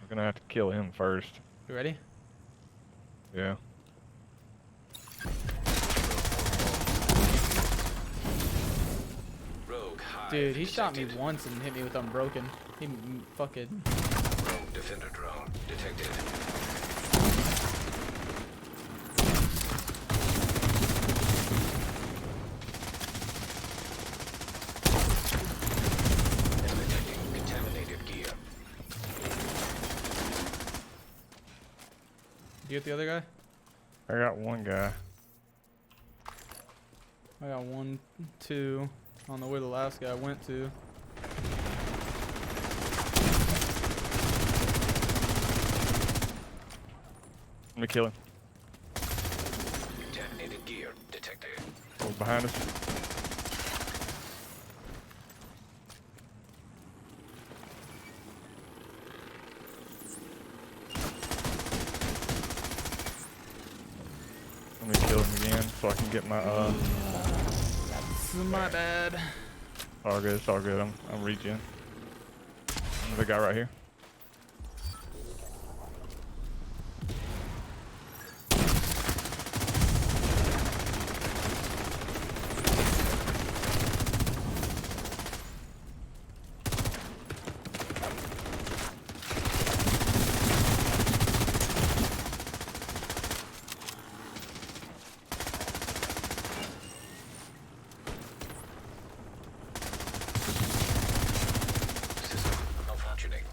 We're gonna have to kill him first. You ready? Yeah. Dude, he shot me once and hit me with unbroken. He fucking. Rogue defender drone detected. Detecting contaminated gear. You get the other guy? I got one guy. I got 1, 2. I don't know where the last guy went to. Let me kill him. Contaminated gear detected. He's behind us. Let me kill him again so I can get my That's my bad. all good, it's all good. I'm regen. There's a guy right here. System malfunctioning.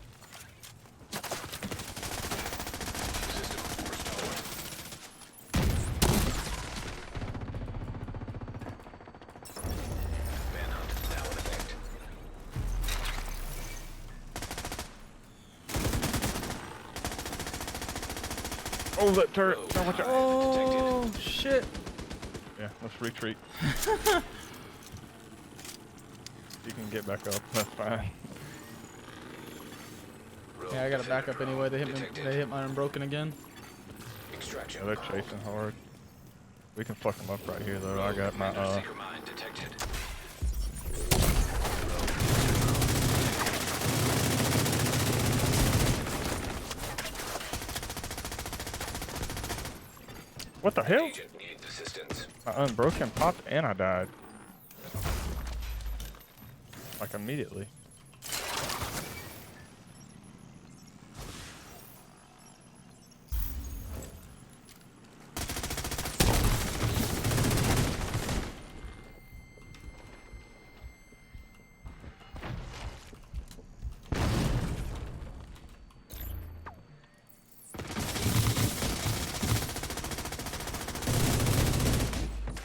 System restored. Manhunt now in effect. Oh, that turret! Rogue Oh, watch out. Oh shit! Yeah, let's retreat. You can get back up. That's fine. Rogue Yeah, I gotta back up defender anyway. They drone hit me. detected. They hit my unbroken again. Extraction. Yeah, they're chasing hard. We can fuck them up right here though. I Rogue got my commander seeker mine detected. What the hell? Agent needs assistance. My unbroken popped and I died. Like immediately.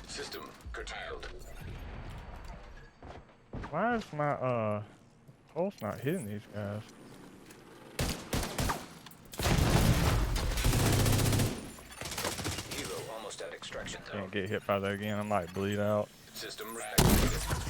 System curtailed. Why is my pulse not hitting these guys? Hero almost at extraction zone. Can't get hit by that again. I might bleed out. System reactivated.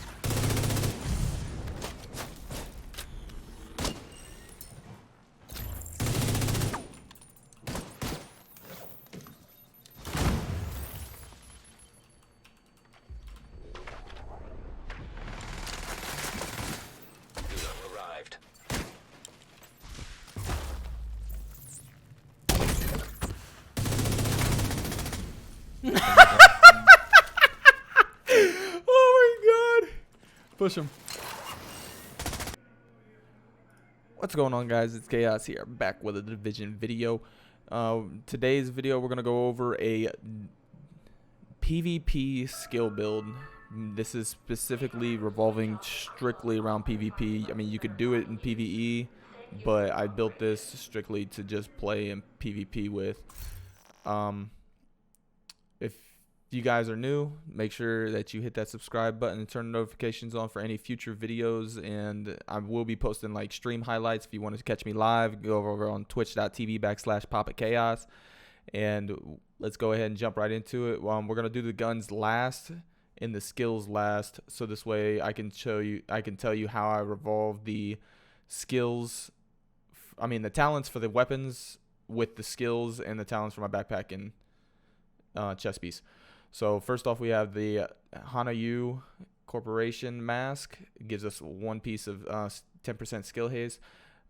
Hero arrived. Oh my god! Push him. What's going on, guys? It's Chaos here, back with a Division video. Today's video, we're gonna go over a PvP skill build. This is specifically revolving strictly around PvP. I mean, you could do it in PvE, but I built this strictly to just play in PvP with. If you guys are new, make sure that you hit that subscribe button and turn notifications on for any future videos. And I will be posting like stream highlights. If you want to catch me live, go over on twitch.tv/PapaKhaoz. And let's go ahead and jump right into it. We're going to do the guns last and the skills last. So this way I can tell you how I revolve the skills. I mean, the talents for the weapons with the skills, and the talents for my backpack and chest piece. So first off, we have the Hanayu Corporation mask. It gives us one piece of 10% skill haze.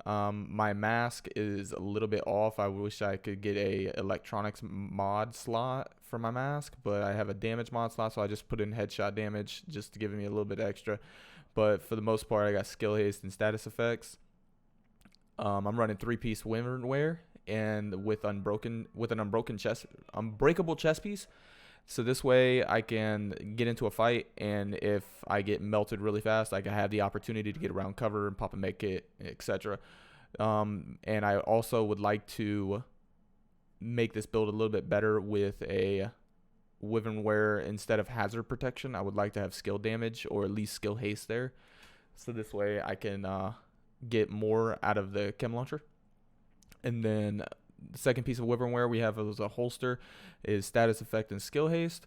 My mask is a little bit off. I wish I could get a electronics mod slot for my mask, but I have a damage mod slot, so I just put in headshot damage just to give me a little bit extra. But for the most part, I got skill haste and status effects. I'm running 3-piece wear and with an unbreakable chest piece. So this way I can get into a fight, and if I get melted really fast, I can have the opportunity to get around cover and pop a med kit, etc. And I also would like to make this build a little bit better with a Wyvern wear. Instead of hazard protection, I would like to have skill damage or at least skill haste there. So this way I can get more out of the chem launcher. And then the second piece of Wyvern wear we have as a holster is status effect and skill haste.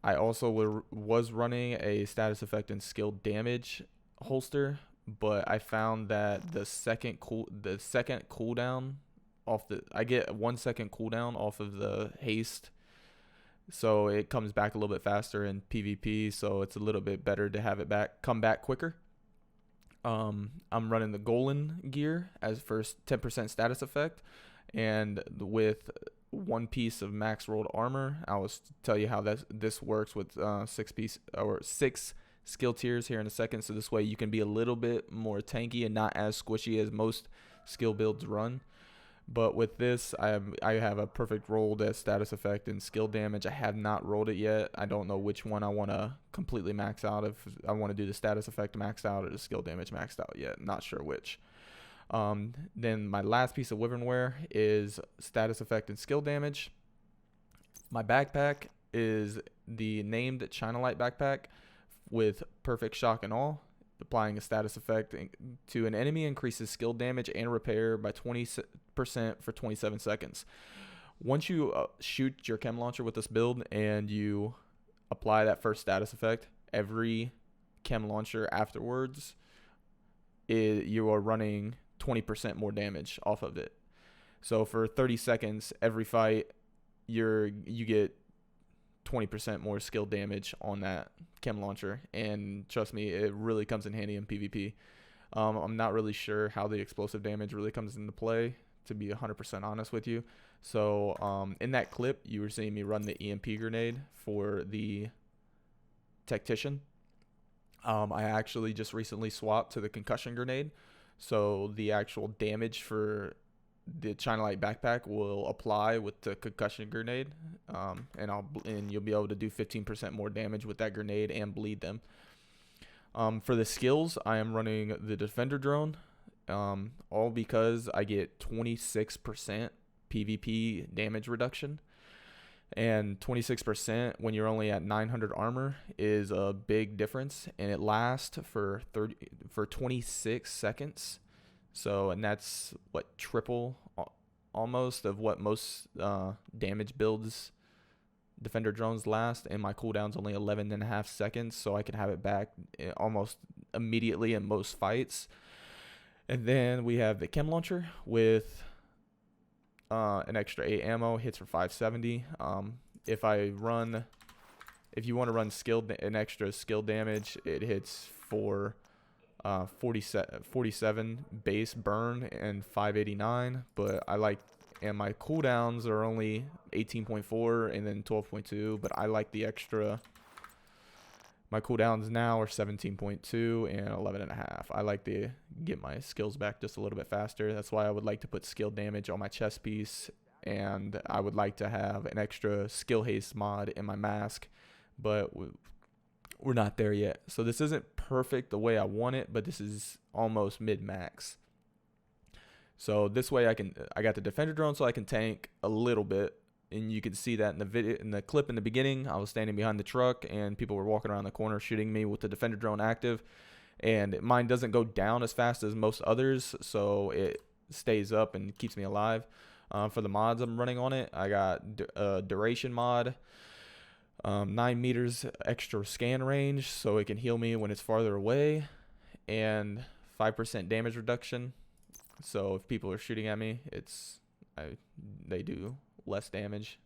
I also was running a status effect and skill damage holster, but I found that the second cooldown I get 1 second cooldown off of the haste, so it comes back a little bit faster in PvP. So it's a little bit better to have it come back quicker. I'm running the Golan gear as first 10% status effect, and with 1 piece of max rolled armor. I will tell you how this works with 6 skill tiers here in a second. So this way you can be a little bit more tanky and not as squishy as most skill builds run. But with this, I have a perfect rolled status effect and skill damage. I have not rolled it yet. I don't know which one I want to completely max out. If I want to do the status effect maxed out or the skill damage maxed out yet. Not sure which. Then my last piece of Wyvern wear is status effect and skill damage. My backpack is the named China Light backpack with perfect shock and all. Applying a status effect to an enemy increases skill damage and repair by 20% for 27 seconds. Once you shoot your chem launcher with this build and you apply that first status effect, every chem launcher afterwards, you are running 20% more damage off of it. So for 30 seconds, every fight, you get 20% more skill damage on that chem launcher, and trust me, it really comes in handy in PvP. I'm not really sure how the explosive damage really comes into play, to be 100% honest with you. So in that clip, you were seeing me run the EMP grenade for the tactician. I actually just recently swapped to the concussion grenade, so the actual damage for the China Light backpack will apply with the concussion grenade, and you'll be able to do 15% more damage with that grenade and bleed them. For the skills, I am running the defender drone, all because I get 26% PvP damage reduction, and 26% when you're only at 900 armor is a big difference, and it lasts for 26 seconds. So, and that's what, triple almost of what most damage builds defender drones last, and my cooldown's only 11.5 seconds, so I can have it back almost immediately in most fights. And then we have the chem launcher with an extra 8 ammo, hits for 570. If you want to run an extra skill damage, it hits for 47 base burn and 589, but and my cooldowns are only 18.4 and then 12.2, but I like the extra. My cooldowns now are 17.2 and 11.5. I like to get my skills back just a little bit faster. That's why I would like to put skill damage on my chest piece, and I would like to have an extra skill haste mod in my mask, but we're not there yet. So this isn't perfect the way I want it, but this is almost mid-max. So this way I got the defender drone so I can tank a little bit, and you can see that in the clip in the beginning. I was standing behind the truck and people were walking around the corner shooting me with the defender drone active, and mine doesn't go down as fast as most others, so it stays up and keeps me alive. For the mods I'm running on it, I got a duration mod, 9 meters extra scan range so it can heal me when it's farther away, and 5% damage reduction. So if people are shooting at me, they do less damage.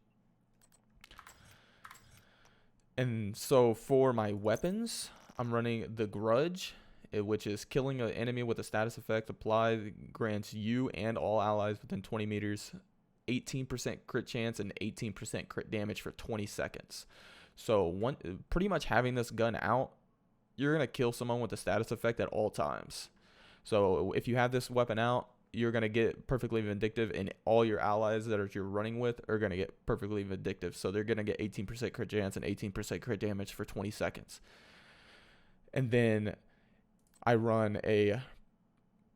And so for my weapons, I'm running the Grudge which is killing an enemy with a status effect applied grants you and all allies within 20 meters 18% crit chance and 18% crit damage for 20 seconds. So pretty much having this gun out, you're going to kill someone with a status effect at all times. So if you have this weapon out, you're going to get perfectly vindictive, and all your allies that you're running with are going to get perfectly vindictive. So they're going to get 18% crit chance and 18% crit damage for 20 seconds. And then I run a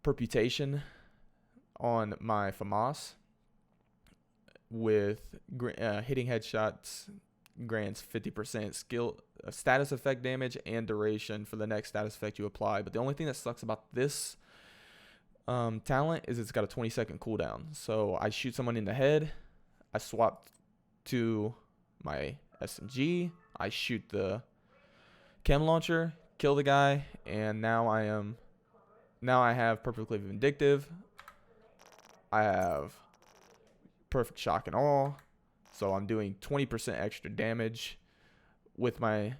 perputation on my FAMAS with hitting headshots grants 50% skill status effect damage and duration for the next status effect you apply. But the only thing that sucks about this talent is it's got a 20-second cooldown. So I shoot someone in the head, I swap to my SMG, I shoot the chem launcher, kill the guy, and now I have perfectly vindictive. I have perfect shock and awe. So I'm doing 20% extra damage with my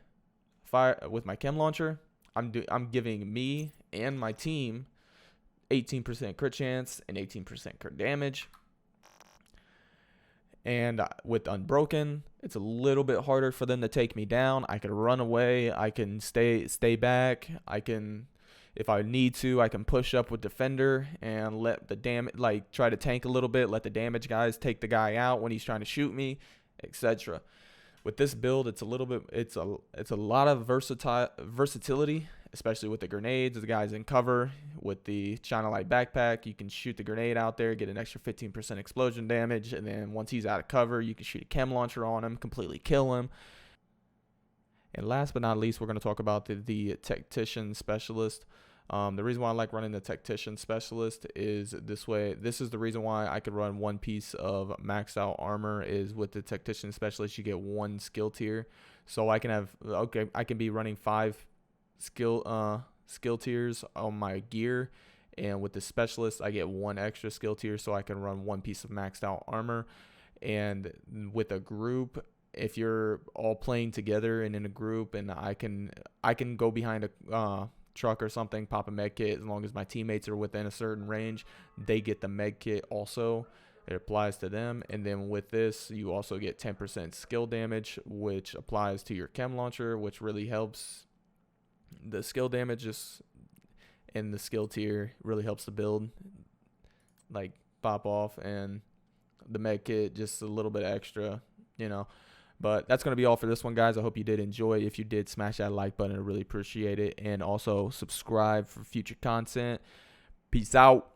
chem launcher. I'm giving me and my team 18% crit chance and 18% crit damage. And with Unbroken, it's a little bit harder for them to take me down. I can run away. I can stay back. I can, if I need to, I can push up with Defender and let the damage, like try to tank a little bit, let the damage guys take the guy out when he's trying to shoot me, etc. With this build, it's a lot of versatility, especially with the grenades. The guys in cover with the China Light backpack, you can shoot the grenade out there, get an extra 15% explosion damage, and then once he's out of cover, you can shoot a chem launcher on him, completely kill him. And last but not least, we're going to talk about the Tactician Specialist. The reason why I like running the Tactician Specialist is this way. This is the reason why I could run one piece of maxed out armor is with the Tactician Specialist, you get one skill tier. So I can be running 5 skill tiers on my gear, and with the Specialist, I get 1 extra skill tier, so I can run one piece of maxed out armor. And with a group, if you're all playing together and in a group, and I can go behind a truck or something, pop a med kit, as long as my teammates are within a certain range, they get the med kit also. It applies to them. And then with this, you also get 10% skill damage, which applies to your chem launcher, which really helps. The skill damage just in the skill tier really helps the build like pop off, and the med kit just a little bit extra, you know. But that's going to be all for this one, guys. I hope you did enjoy. If you did, smash that like button. I really appreciate it. And also subscribe for future content. Peace out.